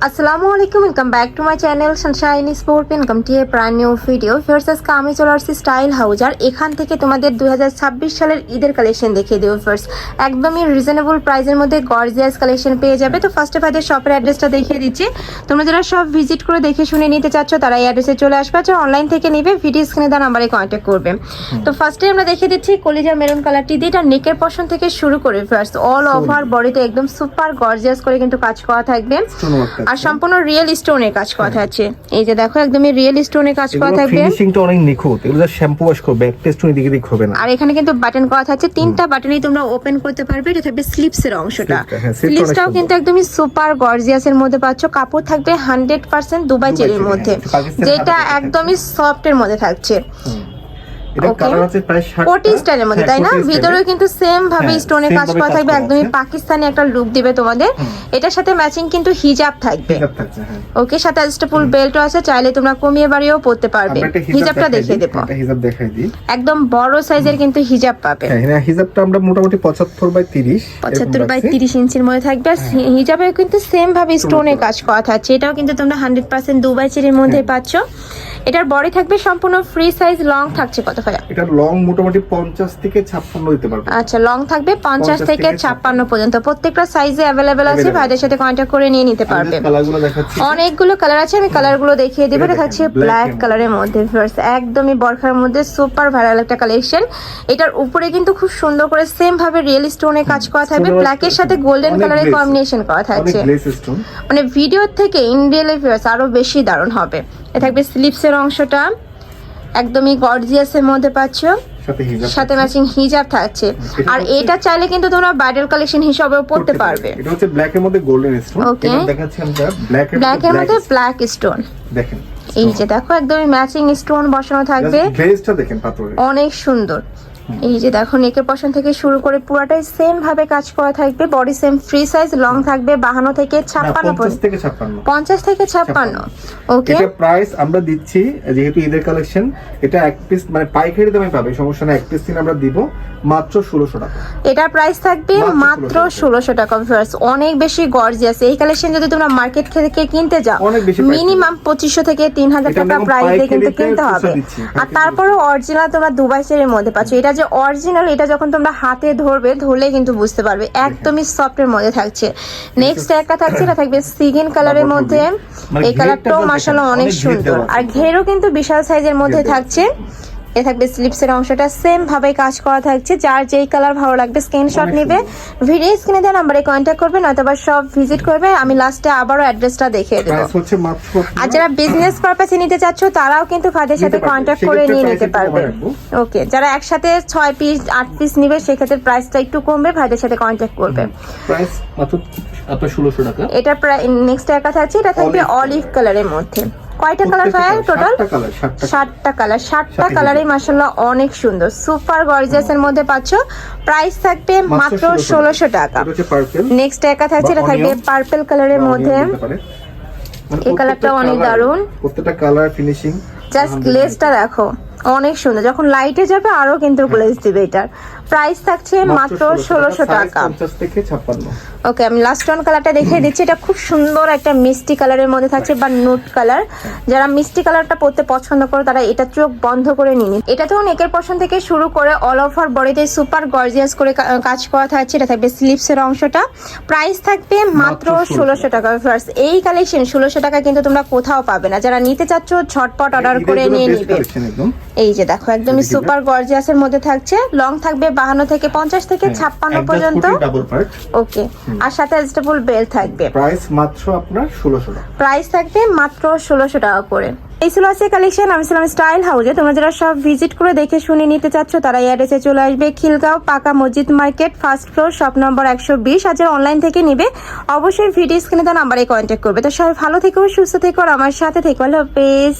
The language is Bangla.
আসসালামু আলাইকুম, welcome back to my channel sunshine sport income to a brand new video. First আমি চলে আসছি স্টাইল হাউজ, আর এখান থেকে তোমাদের 2026 সালের ঈদের কালেকশন দেখিয়ে দেবো। ফার্স্ট একদমই রিজনেবল প্রাইসের মধ্যে গর্জিয়াস কালেকশন পেয়ে যাবে। তো ফার্স্টে ভাইদের শপের অ্যাড্রেসটা দেখিয়ে দিচ্ছি। তোমরা যারা সব ভিজিট করে দেখে শুনে নিতে চাচ্ছ তারা এই অ্যাড্রেসে চলে আসবে, আর অনলাইন থেকে নিবে ভিডিও স্ক্রিনে দেওয়া নাম্বারে কন্ট্যাক্ট করবে। তো ফার্স্টে আমরা দেখিয়ে দিচ্ছি কলিজা মেরুন কালারটি দিয়ে, এটা নেকের পশন থেকে শুরু করে ফার্স্ট অল ওভার বডিতে একদম সুপার গর্জিয়াস করে কিন্তু কাজ করা থাকবে, আর সম্পূর্ণ রিয়েল স্টোনের কাজ করা আছে। এই যে দেখো একদমই রিয়েল স্টোনের কাজ করা থাকবে, ফিনিশিংটা অনেক নিখুঁত, এগুলো শ্যাম্পু ওয়াশ করবে ব্যাক টেস্ট দিকে দিক হবে না। আর এখানে কিন্তু বাটন করা থাকছে, তিনটা বাটনই তোমরা ওপেন করতে পারবে। এটা থাকবে স্লিপস এর অংশটা, স্লিপসটাও কিন্তু একদমই সুপার গর্জিয়াস এর মধ্যে পাচ্ছ। কাপড় থাকবে 100% দুবাই চেরির মধ্যে, যেটা একদমই সফট এর মধ্যে থাকছে। কোটি স্টাইলের মধ্যে, তাই না? ভিতরেও কিন্তু সেম ভাবে স্টোনের কাজ করা থাকবে, একদমই পাকিস্তানি একটা লুক দিবে তোমাদের। এটার সাথে ম্যাচিং কিন্তু হিজাব থাকবে। ওকে, সাথে অ্যাডজাস্টেবল বেল্টও আছে, চাইলে তোমরা কমিয়ে বাড়িয়েও পরতে পারবে। হিজাবটা দেখিয়ে দেব, হিজাব দেখাই দিই। একদম বড় সাইজের কিন্তু হিজাব পাবে। হ্যাঁ, হিজাবটা আমরা মোটামুটি 75/30 ইঞ্চির মধ্যে থাকবে। আর হিজাবে কিন্তু সেম ভাবে স্টোনের কাজ করা থাকছে। এটাও কিন্তু তোমরা 100% দুবাই চেরির মধ্যে পাচ্ছ। এটার বডি থাকবে সম্পূর্ণ ফ্রি সাইজ। লং থাকছে কত ভাইয়া? এটা লং মোটামুটি 50 থেকে 56 দিতে পারবে। আচ্ছা, লং থাকবে 50 থেকে 56 পর্যন্ত, প্রত্যেকটা সাইজে अवेलेबल আছে। ভাইদের সাথে কন্টাক্ট করে নিয়ে নিতে পারবে। কালারগুলো দেখাচ্ছি, অনেকগুলো কালার আছে, আমি কালারগুলো দেখিয়ে দেব। এটা থাকছে ব্ল্যাক কালারের মধ্যে, একদমই বরখার মধ্যে সুপার ভাইরাল একটা কালেকশন। এটার উপরে কিন্তু খুব সুন্দর করে সেম ভাবে রিয়েল স্টোনে কাজ করা থাকবে, ব্ল্যাকের সাথে গোল্ডেন কালারের কম্বিনেশন করা থাকছে। মানে ভিডিও থেকে ইন রিয়েল আরো বেশি দারুণ হবে। এটা থাকবে স্লিপসের অংশটা, একদমই গর্জিয়াসের মধ্যে পাচ্ছ, সাথে ম্যাচিং হিজাব থাকছে। আর এটা চাইলে কিন্তু তোমরা ব্রাইডাল কালেকশন হিসেবেও পরতে পারবে। এটা হচ্ছে ব্ল্যাক এর মধ্যে গোল্ডেন স্টোন। এটা দেখাচ্ছি আমরা ব্ল্যাক এর মধ্যে ব্ল্যাক স্টোন। দেখেন এই যে দেখো একদমই ম্যাচিং স্টোন বসানো থাকবে, গ্লেজটা দেখেন পাথরের, অনেক সুন্দর। এই যে দেখো নেকের পশন থেকে শুরু করে পুরোটাই সেম ভাবে কাজ করা থাকবে। Body same free size, long থাকবে 52 থেকে 56 পর্যন্ত। 50 থেকে 56। ওকে, এটা প্রাইস আমরা দিচ্ছি যেহেতু ঈদের কালেকশন, এটা এক পিস মানে পাইকারি দামে পাবে, সমস্যা না। এক পিস কিনে আমরা দিব মাত্র 1600 টাকা। এটা প্রাইস থাকবে মাত্র 1600 টাকা। ভিউয়ার্স অনেক বেশি গর্জিয়াস। এই কালেকশন যদি তোমরা মার্কেট থেকে কিনতে যাও মিনিমাম 2500 থেকে 3000 টাকা প্রাইস দিয়ে কিন্তু কিনতে হবে। আর তারপরে অরিজিনাল তোমরা দুবাই চেরির মধ্যে পাচ্ছ। এটা যে অরিজিনাল, এটা যখন তোমরা হাতে ধরলে কিন্তু বুঝতে পারবে, একদমই সফট এর মধ্যে থাকছে। নেক্সট একটা থাকছে, এটা থাকবে সিগিন কালারের মধ্যে। এই কালারটাও মাশাআল্লাহ অনেক সুন্দর, আর ঘেরও কিন্তু বিশাল সাইজের মধ্যে থাকছে। এ থাকবে স্লিপসের অংশটা সেম ভাবে কাজ করা থাকছে। যার যেই কালার ভালো লাগবে স্ক্রিনশট নেবে, ভিডিও স্ক্রিনে দেওয়া নম্বরে কন্ট্যাক্ট করবে, নয়তোবা সব ভিজিট করবে। আমি লাস্টে আবারও অ্যাড্রেসটা দেখিয়ে দেবো। আর যারা বিজনেস পারপাসে নিতে চাচ্ছ তারাও কিন্তু ভাইদের সাথে কন্ট্যাক্ট করে নিয়ে নিতে পারবে। ওকে, যারা একসাথে 6 পিস 8 পিস নিবে সেক্ষেত্রে প্রাইসটা একটু কমবে, ভাইদের সাথে কন্ট্যাক্ট করবে। প্রাইস মাত্র আপনার 1600 টাকা। এটা নেক্সট একটা থাকছে, এটা থাকবে অলিভ কালারের মধ্যে। কয়টা কালার পায় টোটাল? 7টা কালার। 7টা কালারই মাশাআল্লাহ অনেক সুন্দর, সুপার গর্জিয়াস এর মধ্যে পাচ্ছ। প্রাইস থাকবে মাত্র 1600 টাকা। নেক্সট একটা থাকছে, এটা থাকবে পার্পল কালারের মধ্যে। এই কালারটা অনেক দারুণ, প্রত্যেকটা কালার ফিনিশিং জাস্ট গ্লেজটা দেখো অনেক সুন্দর। যখন লাইটে যাবে আরো কিন্তু গ্লেজ দিবে। এটার প্রাইস থাকছে মাত্র 1600 টাকা। 50 থেকে 56। ওকে, আমি লাস্ট ওয়ান কালারটা দেখিয়ে দিচ্ছি। এটা খুব সুন্দর একটা মিষ্টি কালারের মধ্যে থাকছে, বা নুট কালার। যারা মিষ্টি কালারটা পরতে পছন্দ করে তারা এটা চোখ বন্ধ করে নিন। এটাতেও নেকের পশন থেকে শুরু করে অল ওভার বডিতে সুপার গর্জিয়াস করে কাজ করা থাকছে। এটা থাকবে স্লিপসের অংশটা। প্রাইস থাকবে মাত্র 1600 টাকা। ফার্স্ট এই কালেকশন 1600 টাকা কিন্তু তোমরা কোথাও পাবে না। যারা নিতে চাচ্ছ ঝটপট অর্ডার করে নিয়ে নিবে। এই যে দেখো একদমই সুপার গর্জিয়াসের মধ্যে থাকছে। লং থাকবে 52 থেকে 50 থেকে 56 পর্যন্ত। ওকে, আর সাথে অ্যাডজাস্টেবল বেল্ট থাকবে। প্রাইস মাত্র আপনার 1600 টাকা। প্রাইস থাকবে মাত্র 1600 টাকা করে। এই ছিল আছে কালেকশন। আমি ছিলাম স্টাইল হাউজে। তোমরা যারা সব ভিজিট করে দেখে শুনে নিতে চাচ্ছ তারা এই অ্যাড্রেসে চলে আসবে, খিলগাঁও পাকা মসজিদ market, first floor, shop number 120। আর যারা অনলাইন থেকে নিবে অবশ্যই ভিডিও স্ক্রিনে দেওয়া নাম্বারে কন্ট্যাক্ট করবে। তো সবাই ভালো থেকো, সুস্থ থেকো, আর আমার সাথে থেকো। আল্লাহ হাফেজ।